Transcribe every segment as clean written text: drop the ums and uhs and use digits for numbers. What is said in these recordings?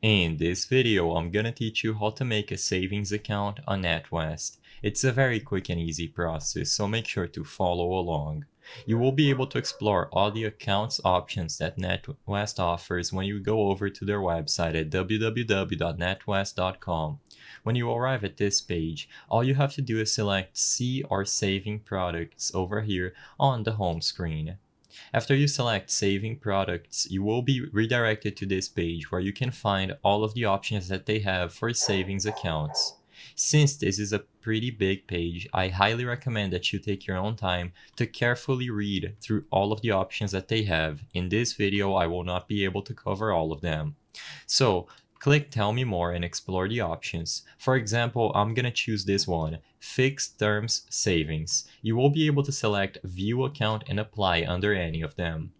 In this video, I'm gonna teach you how to make a savings account on Natwest. It's a very quick and easy process, so make sure to follow along. You will be able to explore all the accounts options that Natwest offers when you go over to their website at www.natwest.com. When you arrive at this page, all you have to do is select See or Saving Products over here on the home screen. After you select Saving Products, you will be redirected to this page where you can find all of the options that they have for savings accounts. Since this is a pretty big page, I highly recommend that you take your own time to carefully read through all of the options that they have. In this video, I will not be able to cover all of them. So, click Tell Me More and explore the options. For example, I'm gonna choose this one, Fixed Terms Savings. You will be able to select View Account and apply under any of them.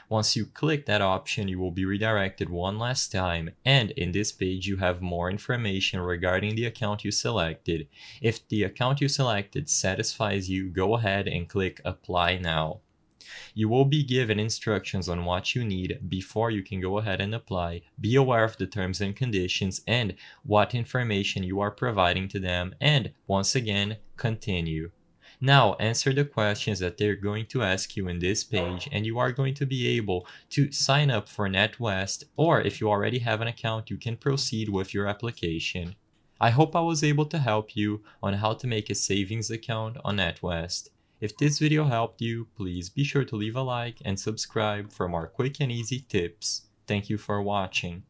Once you click that option, you will be redirected one last time, and in this page you have more information regarding the account you selected. If the account you selected satisfies you, go ahead and click Apply Now. You will be given instructions on what you need before you can go ahead and apply. Be aware of the terms and conditions and what information you are providing to them, and once again, continue. Now answer the questions that they're going to ask you in this page, and you are going to be able to sign up for Natwest, or if you already have an account, you can proceed with your application. I hope I was able to help you on how to make a savings account on Natwest. If this video helped you, please be sure to leave a like and subscribe for more quick and easy tips. Thank you for watching.